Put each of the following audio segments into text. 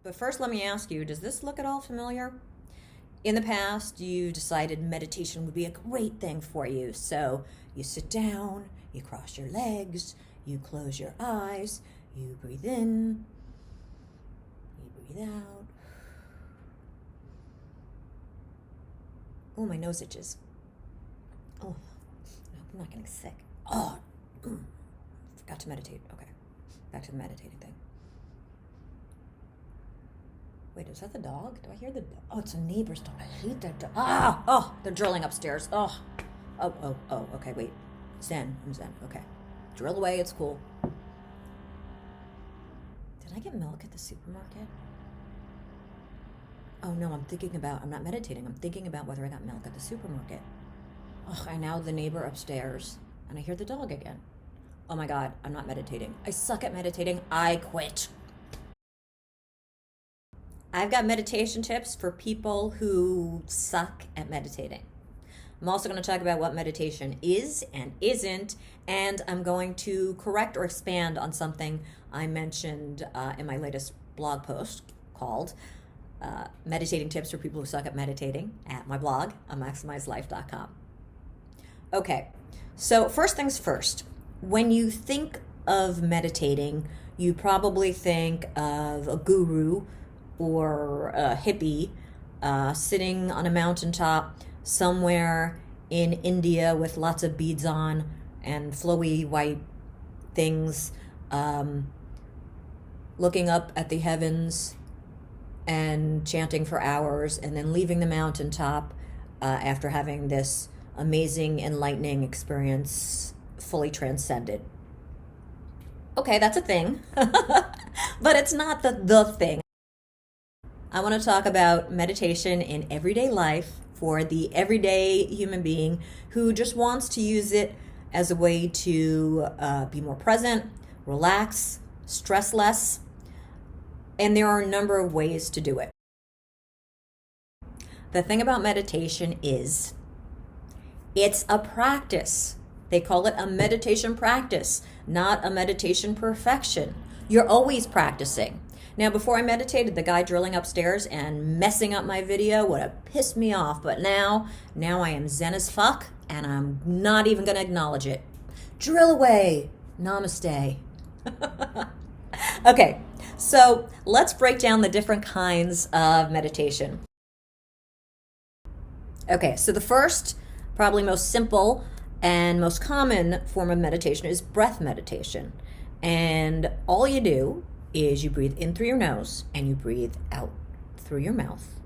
But first, let me ask you, does this look at all familiar? In the past, you decided meditation would be a great thing for you. So you sit down, you cross your legs, you close your eyes, you breathe in, you breathe out. Oh, my nose itches. Oh, I'm not getting sick. Oh, forgot to meditate. Okay, back to the meditating thing. Wait, is that the dog? Do I hear the dog? Oh, it's a neighbor's dog. I hate that dog. Oh, they're drilling upstairs. Oh, okay, wait. Zen, I'm zen, okay. Drill away, it's cool. Did I get milk at the supermarket? Oh no, I'm not meditating. I'm thinking about whether I got milk at the supermarket. Oh, I now the neighbor upstairs, and I hear the dog again. Oh my God, I'm not meditating. I suck at meditating. I quit. I've got meditation tips for people who suck at meditating. I'm also going to talk about what meditation is and isn't, and I'm going to correct or expand on something I mentioned in my latest blog post called Meditating Tips for People Who Suck at Meditating at my blog on MaximizeLife.com. Okay, so first things first. When you think of meditating, you probably think of a guru or a hippie sitting on a mountaintop somewhere in India with lots of beads on and flowy white things, looking up at the heavens and chanting for hours, and then leaving the mountaintop after having this amazing, enlightening experience, fully transcended. Okay, that's a thing, but it's not the thing. I want to talk about meditation in everyday life for the everyday human being who just wants to use it as a way to be more present, relax, stress less, and there are a number of ways to do it. The thing about meditation is it's a practice. They call it a meditation practice, not a meditation perfection. You're always practicing. Now, before I meditated, the guy drilling upstairs and messing up my video would have pissed me off, but now I am zen as fuck, and I'm not even going to acknowledge it. Drill away. Namaste. Okay, so let's break down the different kinds of meditation. Okay, so the first, probably most simple and most common form of meditation is breath meditation. And all you do is you breathe in through your nose and you breathe out through your mouth.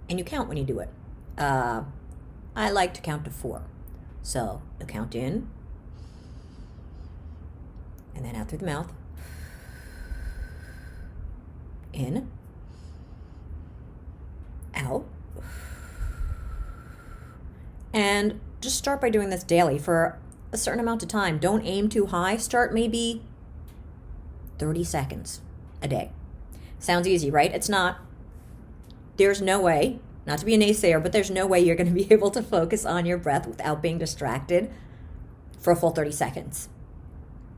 And you count when you do it. I like to count to 4. So you count in and then out through the mouth. In, out. And just start by doing this daily for a certain amount of time. Don't aim too high. Start maybe 30 seconds a day. Sounds easy, right? It's not. There's no way, not to be a naysayer, but there's no way you're going to be able to focus on your breath without being distracted for a full 30 seconds.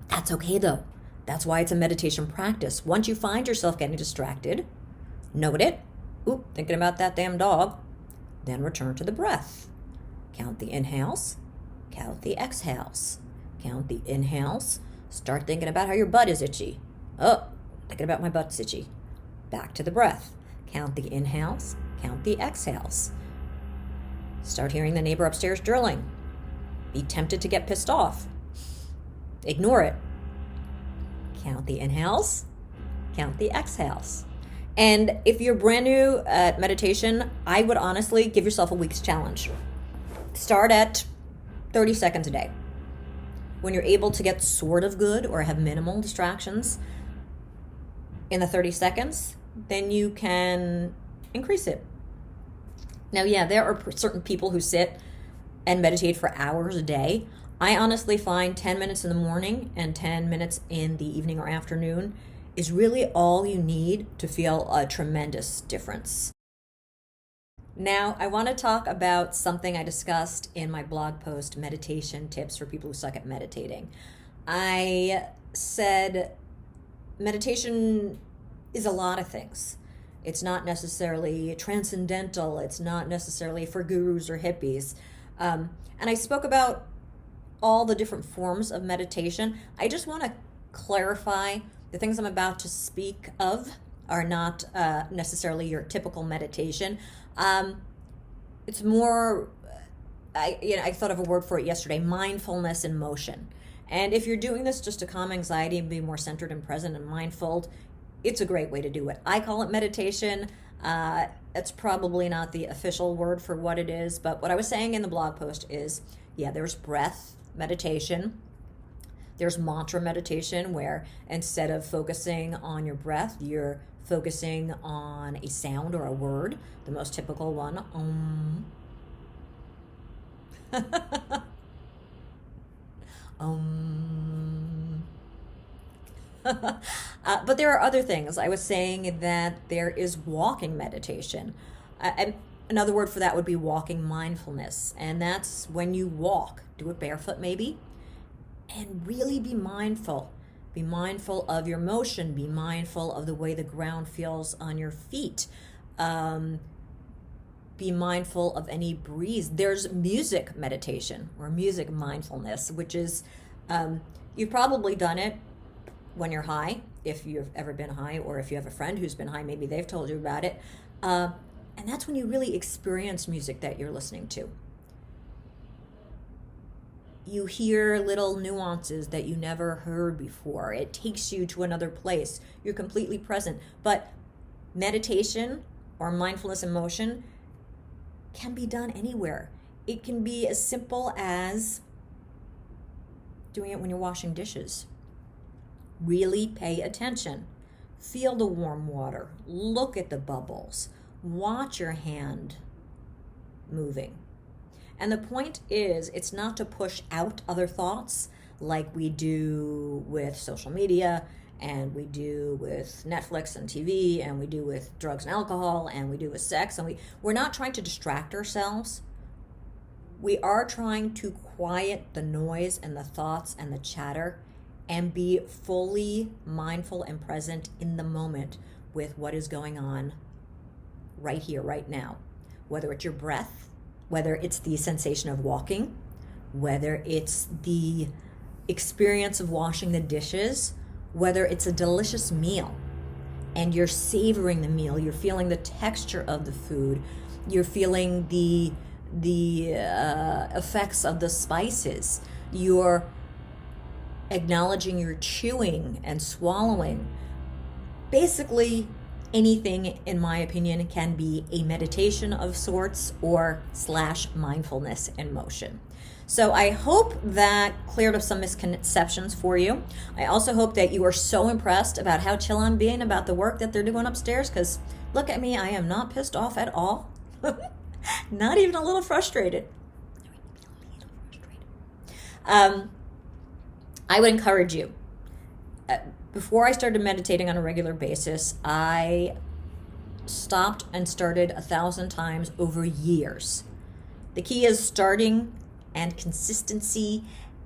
That's okay though. That's why it's a meditation practice. Once you find yourself getting distracted, note it. Oop, thinking about that damn dog. Then return to the breath. Count the inhales, count the exhales. Count the inhales. Start thinking about how your butt is itchy. Oh, thinking about my butt's itchy. Back to the breath. Count the inhales, count the exhales. Start hearing the neighbor upstairs drilling. Be tempted to get pissed off. Ignore it. Count the inhales, count the exhales. And if you're brand new at meditation, I would honestly give yourself a week's challenge. Start at 30 seconds a day. When you're able to get sort of good or have minimal distractions in the 30 seconds, then you can increase it. Now, yeah, there are certain people who sit and meditate for hours a day. I honestly find 10 minutes in the morning and 10 minutes in the evening or afternoon is really all you need to feel a tremendous difference. Now, I want to talk about something I discussed in my blog post, Meditation Tips for People Who Suck at Meditating. I said meditation is a lot of things. It's not necessarily transcendental. It's not necessarily for gurus or hippies. And I spoke about all the different forms of meditation. I just want to clarify the things I'm about to speak of are not necessarily your typical meditation. It's more, I thought of a word for it yesterday, mindfulness in motion. And if you're doing this just to calm anxiety and be more centered and present and mindful, it's a great way to do it. I call it meditation. It's probably not the official word for what it is, but what I was saying in the blog post is, there's breath meditation. There's mantra meditation, where instead of focusing on your breath, you're focusing on a sound or a word. The most typical one, om. Om. But there are other things. I was saying that there is walking meditation. And another word for that would be walking mindfulness. And that's when you walk. Do it barefoot maybe. And really be mindful. Be mindful of your motion. Be mindful of the way the ground feels on your feet. Be mindful of any breeze. There's music meditation or music mindfulness, which is, you've probably done it when you're high, if you've ever been high, or if you have a friend who's been high, maybe they've told you about it. And that's when you really experience music that you're listening to. You hear little nuances that you never heard before. It takes you to another place. You're completely present. But meditation or mindfulness in motion can be done anywhere. It can be as simple as doing it when you're washing dishes. Really pay attention. Feel the warm water. Look at the bubbles. Watch your hand moving. And the point is, it's not to push out other thoughts like we do with social media, and we do with Netflix and TV, and we do with drugs and alcohol, and we do with sex. And we're not trying to distract ourselves. We are trying to quiet the noise and the thoughts and the chatter and be fully mindful and present in the moment with what is going on right here, right now. Whether it's your breath, whether it's the sensation of walking, whether it's the experience of washing the dishes, whether it's a delicious meal and you're savoring the meal, you're feeling the texture of the food, you're feeling the effects of the spices, you're acknowledging your chewing and swallowing. Basically, anything, in my opinion, can be a meditation of sorts or / mindfulness in motion. So I hope that cleared up some misconceptions for you. I also hope that you are so impressed about how chill I'm being about the work that they're doing upstairs, because look at me, I am not pissed off at all. Not even a little frustrated. I would encourage you. Before I started meditating on a regular basis, I stopped and started 1,000 times over years. The key is starting and consistency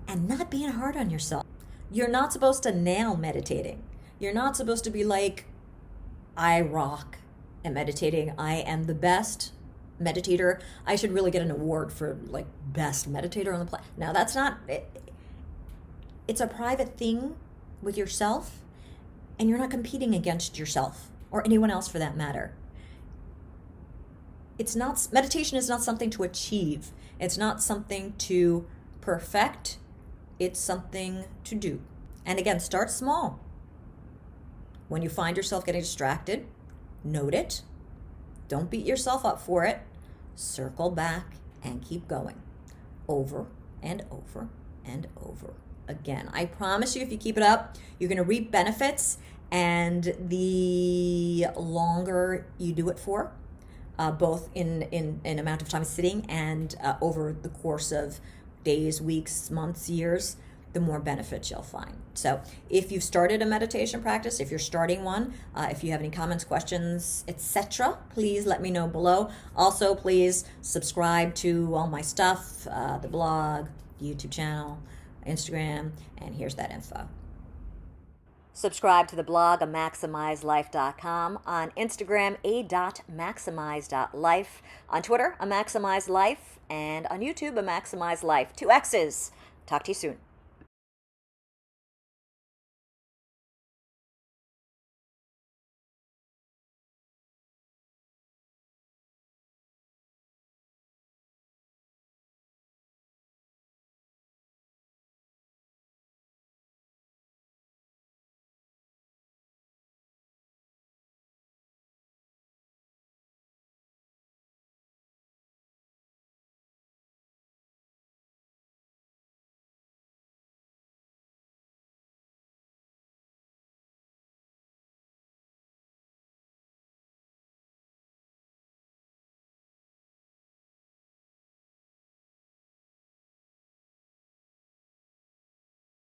and not being hard on yourself. You're not supposed to nail meditating. You're not supposed to be like, I rock at meditating. I am the best meditator. I should really get an award for like best meditator on the planet. Now that's not it. It's a private thing with yourself, and you're not competing against yourself or anyone else for that matter. Meditation is not something to achieve. It's not something to perfect. It's something to do. And again, start small. When you find yourself getting distracted, note it. Don't beat yourself up for it. Circle back and keep going over and over and over again. I promise you, if you keep it up, you're going to reap benefits, and the longer you do it for, both in amount of time sitting and over the course of days, weeks, months, years, the more benefits you'll find. So if you've started a meditation practice, if you're starting one, if you have any comments, questions, etc., please let me know below. Also, please subscribe to all my stuff, the blog, YouTube channel, Instagram, and here's that info. Subscribe to the blog, amaximizelife.com. On Instagram, a.maximize.life. On Twitter, amaximizelife. And on YouTube, amaximizelife. 2 X's. Talk to you soon.